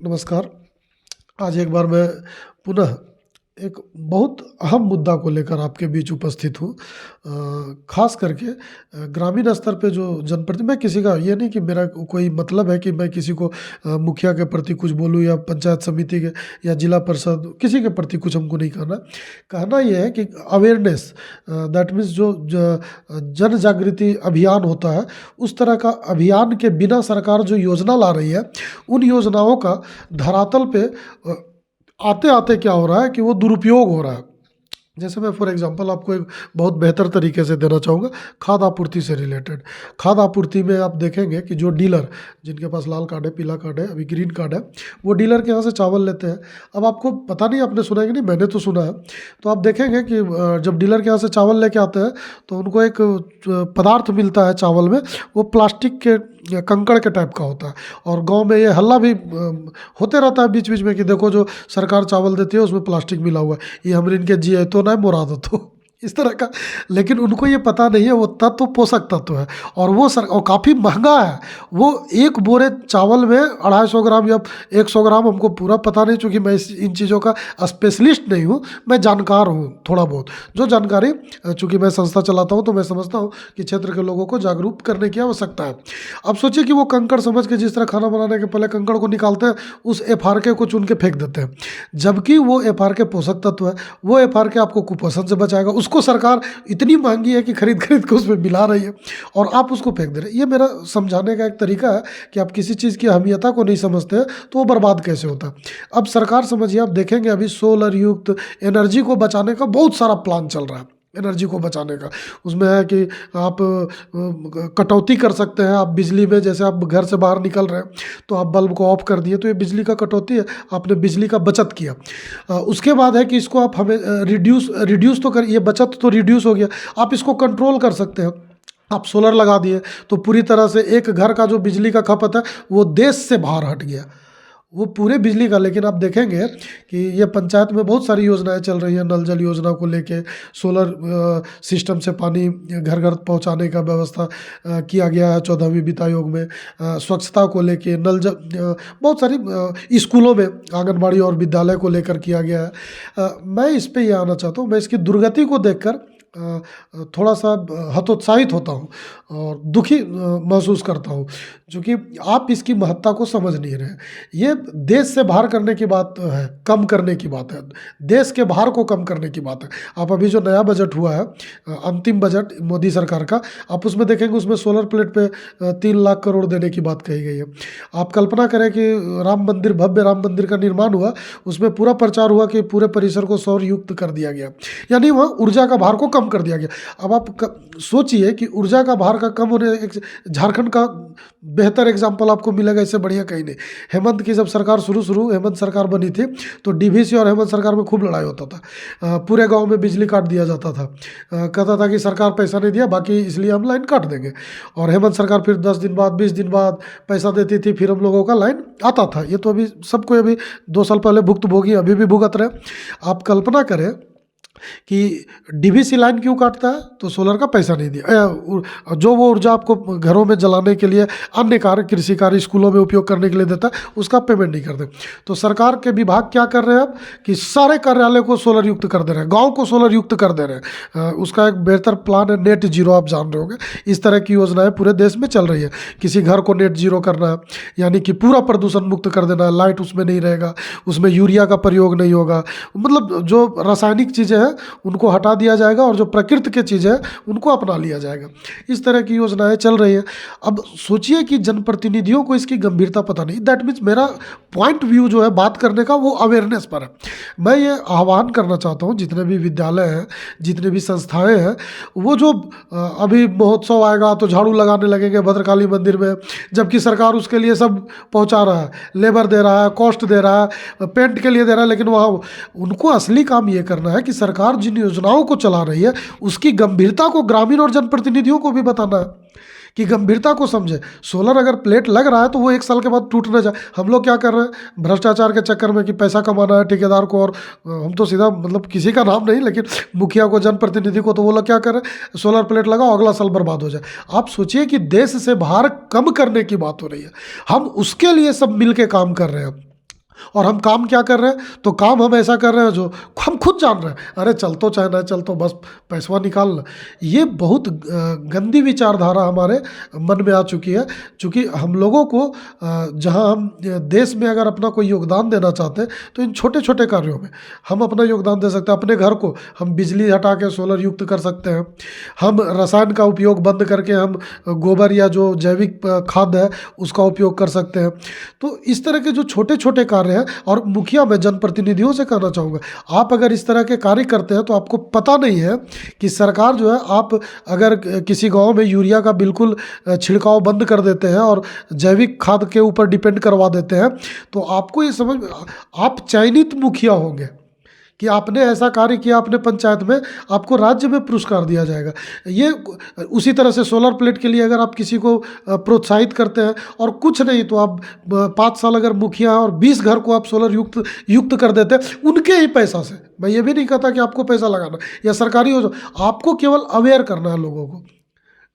नमस्कार। आज एक बार मैं पुनः एक बहुत अहम मुद्दा को लेकर आपके बीच उपस्थित हूँ। ख़ास करके ग्रामीण स्तर पे जो जनप्रति मैं किसी का ये नहीं कि मेरा कोई मतलब है कि मैं किसी को मुखिया के प्रति कुछ बोलूँ या पंचायत समिति के या जिला परिषद किसी के प्रति कुछ हमको नहीं कहना। कहना ये है कि अवेयरनेस दैट मीन्स जो जन जागृति अभियान होता है, उस तरह का अभियान के बिना सरकार जो योजना ला रही है, उन योजनाओं का धरातल पे आते-आते क्या हो रहा है कि वो दुरुपयोग हो रहा है। जैसे मैं फॉर एग्जांपल आपको एक बहुत बेहतर तरीके से देना चाहूँगा, खाद्य आपूर्ति से रिलेटेड। खाद्य आपूर्ति में आप देखेंगे कि जो डीलर जिनके पास लाल कार्ड है, पीला कार्ड है, अभी ग्रीन कार्ड है, वो डीलर के यहाँ से चावल लेते हैं। अब आपको पता नहीं, आपने सुना है कि नहीं, मैंने तो सुना है। तो आप देखेंगे कि जब डीलर के यहाँ से चावल लेके आते हैं तो उनको एक पदार्थ मिलता है चावल में, वो प्लास्टिक के या कंकड़ के टाइप का होता है। और गाँव में ये हल्ला भी होते रहता है बीच बीच में कि देखो जो सरकार चावल देती है उसमें प्लास्टिक मिला हुआ है, ये हमरे इनके जी है तो ना मुराद तो इस तरह का। लेकिन उनको ये पता नहीं है वो तत्व पोषक तत्व है और वो और काफ़ी महंगा है। वो एक बोरे चावल में 250 ग्राम या 100 ग्राम, हमको पूरा पता नहीं, चूँकि मैं इन चीज़ों का स्पेशलिस्ट नहीं हूँ, मैं जानकार हूँ थोड़ा बहुत। जो जानकारी, चूँकि मैं संस्था चलाता हूँ तो मैं समझता हूँ कि क्षेत्र के लोगों को जागरूक करने की आवश्यकता है। अब सोचिए कि वो कंकड़ समझ के, जिस तरह खाना बनाने के पहले कंकड़ को निकालते हैं, उस FRK को चुन के फेंक देते हैं, जबकि वो FRK पोषक तत्व है। वो FRK आपको कुपोषण से बचाएगा। उसको सरकार इतनी महंगी है कि खरीद खरीद के उसमें मिला रही है और आप उसको फेंक दे रहे हैं। ये मेरा समझाने का एक तरीका है कि आप किसी चीज़ की अहमियता को नहीं समझते हैं तो वो बर्बाद कैसे होता है। अब सरकार समझिए, आप देखेंगे अभी सोलर युक्त एनर्जी को बचाने का बहुत सारा प्लान चल रहा है। एनर्जी को बचाने का उसमें है कि आप कटौती कर सकते हैं। आप बिजली में, जैसे आप घर से बाहर निकल रहे हैं तो आप बल्ब को ऑफ कर दिए तो ये बिजली का कटौती है, आपने बिजली का बचत किया। उसके बाद है कि इसको आप हमें रिड्यूस तो कर, ये बचत तो रिड्यूस हो गया, आप इसको कंट्रोल कर सकते हैं। आप सोलर लगा दिए तो पूरी तरह से एक घर का जो बिजली का खपत है वो देश से बाहर हट गया, वो पूरे बिजली का। लेकिन आप देखेंगे कि ये पंचायत में बहुत सारी योजनाएं चल रही हैं, नल जल योजना को लेके, सोलर सिस्टम से पानी घर घर पहुंचाने का व्यवस्था किया गया है 14वीं वित्त आयोग में। स्वच्छता को लेके नल जल बहुत सारी स्कूलों में, आंगनबाड़ी और विद्यालय को लेकर किया गया है। मैं इस पे ये आना चाहता हूँ, मैं इसकी दुर्गति को देखकर थोड़ा सा हतोत्साहित होता हूँ और दुखी महसूस करता हूँ, क्योंकि आप इसकी महत्ता को समझ नहीं रहे। ये देश से बाहर करने की बात है, कम करने की बात है, देश के बाहर को कम करने की बात है। आप अभी जो नया बजट हुआ है, अंतिम बजट मोदी सरकार का, आप उसमें देखेंगे उसमें सोलर प्लेट पे 3 लाख करोड़ देने की बात कही गई है। आप कल्पना करें कि राम मंदिर, भव्य राम मंदिर का निर्माण हुआ, उसमें पूरा प्रचार हुआ कि पूरे परिसर को सौर युक्त कर दिया गया, यानी वहाँ ऊर्जा का भार को कम कर दिया गया। अब आप सोचिए कि ऊर्जा का भार का कम होने, झारखंड का बेहतर एग्जाम्पल आपको मिलेगा, इससे बढ़िया कहीं नहीं। हेमंत की जब सरकार शुरू हेमंत सरकार बनी थी तो DVC और हेमंत सरकार में खूब लड़ाई होता था। पूरे गांव में बिजली काट दिया जाता था, कहता था कि सरकार पैसा नहीं दिया, बाकी इसलिए हम लाइन काट देंगे। और हेमंत सरकार फिर 10 दिन बाद, 20 दिन बाद पैसा देती थी, फिर हम लोगों का लाइन आता था। ये तो अभी सबको, अभी 2 साल पहले भुक्तभोगी अभी भी भुगत रहे। आप कल्पना करें कि DVC लाइन क्यों काटता है, तो सोलर का पैसा नहीं दिया। जो वो ऊर्जा आपको घरों में जलाने के लिए, अन्य कार्य, कृषि कार्य, स्कूलों में उपयोग करने के लिए देता है, उसका पेमेंट नहीं करते। तो सरकार के विभाग क्या कर रहे हैं अब कि सारे कार्यालय को सोलर युक्त कर दे रहे हैं, गाँव को सोलर युक्त कर दे रहे हैं। उसका एक बेहतर प्लान है नेट जीरो, आप जान रहे होंगे। इस तरह की योजनाएं पूरे देश में चल रही है। किसी घर को नेट जीरो करना है, यानी कि पूरा प्रदूषण मुक्त कर देना है, लाइट उसमें नहीं रहेगा, उसमें यूरिया का प्रयोग नहीं होगा, मतलब जो रासायनिक चीज़ें हैं उनको हटा दिया जाएगा और जो प्रकृति की चीज़ें हैं उनको अपना लिया जाएगा। इस तरह की योजनाएं चल रही हैं। अब सोचिए कि जनप्रतिनिधियों को इसकी गंभीरता पता नहीं। दैट मीन्स मेरा पॉइंट व्यू जो है बात करने का, वो अवेयरनेस पर है। मैं ये आह्वान करना चाहता हूँ, जितने भी विद्यालय हैं, जितने भी संस्थाएं हैं, वो जो अभी महोत्सव आएगा तो झाड़ू लगाने लगेंगे भद्रकाली मंदिर में, जबकि सरकार उसके लिए सब पहुँचा रहा है, लेबर दे रहा है, कॉस्ट दे रहा है, पेंट के लिए दे रहा है। लेकिन वहाँ उनको असली काम ये करना है कि सरकार जिन योजनाओं को चला रही है उसकी गंभीरता को ग्रामीण और जनप्रतिनिधियों को भी बताना है, कि गंभीरता को समझे। सोलर अगर प्लेट लग रहा है तो वो 1 साल के बाद टूट न जाए। हम लोग क्या कर रहे हैं भ्रष्टाचार के चक्कर में कि पैसा कमाना है ठेकेदार को, और हम तो सीधा, मतलब किसी का नाम नहीं, लेकिन मुखिया को, जनप्रतिनिधि को, तो वो लोग क्या कर रहे हैं, सोलर प्लेट लगाओ, अगला साल बर्बाद हो जाए। आप सोचिए कि देश से बाहर कम करने की बात हो रही है, हम उसके लिए सब मिल के काम कर रहे हैं। और हम काम क्या कर रहे हैं, तो काम हम ऐसा कर रहे हैं जो हम खुद जान रहे हैं, अरे चल तो चाहे ना चल तो बस पैसवा निकालना। ये बहुत गंदी विचारधारा हमारे मन में आ चुकी है। चूँकि हम लोगों को जहाँ हम देश में अगर अपना कोई योगदान देना चाहते हैं तो इन छोटे छोटे कार्यों में हम अपना योगदान दे सकते हैं। अपने घर को हम बिजली हटा के सोलर युक्त कर सकते हैं, हम रसायन का उपयोग बंद करके हम गोबर या जो जैविक खाद है उसका उपयोग कर सकते हैं। तो इस तरह के जो छोटे छोटे कार्य हैं, और मुखिया मैं जनप्रतिनिधियों से कहना चाहूँगा, आप अगर इस तरह के कार्य करते हैं तो आपको पता नहीं है कि सरकार जो है, आप अगर किसी गांव में यूरिया का बिल्कुल छिड़काव बंद कर देते हैं और जैविक खाद के ऊपर डिपेंड करवा देते हैं, तो आपको ये समझ, आप चयनित मुखिया होंगे कि आपने ऐसा कार्य किया अपने पंचायत में, आपको राज्य में पुरस्कार दिया जाएगा। ये उसी तरह से सोलर प्लेट के लिए अगर आप किसी को प्रोत्साहित करते हैं और कुछ नहीं तो आप 5 साल अगर मुखिया हैं और 20 घर को आप सोलर युक्त कर देते हैं उनके ही पैसा से। मैं ये भी नहीं कहता कि आपको पैसा लगाना या सरकारी हो, आपको केवल अवेयर करना है लोगों को।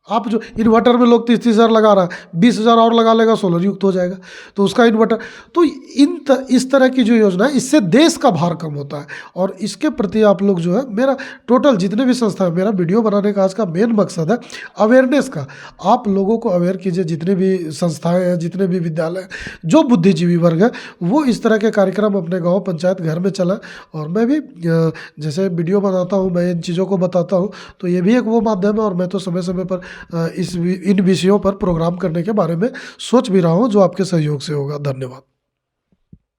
आप जो इन्वर्टर में लोग 30-30 हज़ार लगा रहा है, 20 हज़ार और लगा लेगा, सोलर युक्त हो जाएगा तो उसका इन्वर्टर। तो इस तरह की जो योजना है, इससे देश का भार कम होता है। और इसके प्रति आप लोग जो है, मेरा टोटल जितने भी संस्था है, मेरा वीडियो बनाने का आज का मेन मकसद है अवेयरनेस का। आप लोगों को अवेयर कीजिए, जितने भी संस्थाएँ हैं, जितने भी विद्यालय हैं, जो बुद्धिजीवी वर्ग है, वो इस तरह के कार्यक्रम अपने गाँव पंचायत घर में चलाएं। और मैं भी जैसे वीडियो बनाता हूँ, मैं इन चीज़ों को बताता हूँ, तो ये भी एक वो माध्यम है। और मैं तो समय समय पर इन विषयों पर प्रोग्राम करने के बारे में सोच भी रहा हूँ, जो आपके सहयोग से होगा। धन्यवाद।